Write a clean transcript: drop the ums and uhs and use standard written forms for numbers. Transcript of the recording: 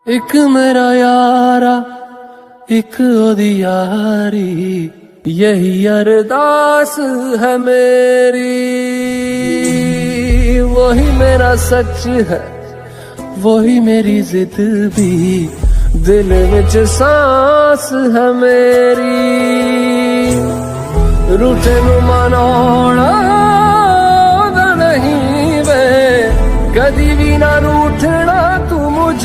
एक मेरा यारा एक ओदी यारी, यही अरदास है मेरी। वही मेरा सच है वही मेरी जिद भी, दिल विच सांस है मेरी। रूठे नू मनाउणा नहीं वे, कदी भी ना रूठना तू मुझ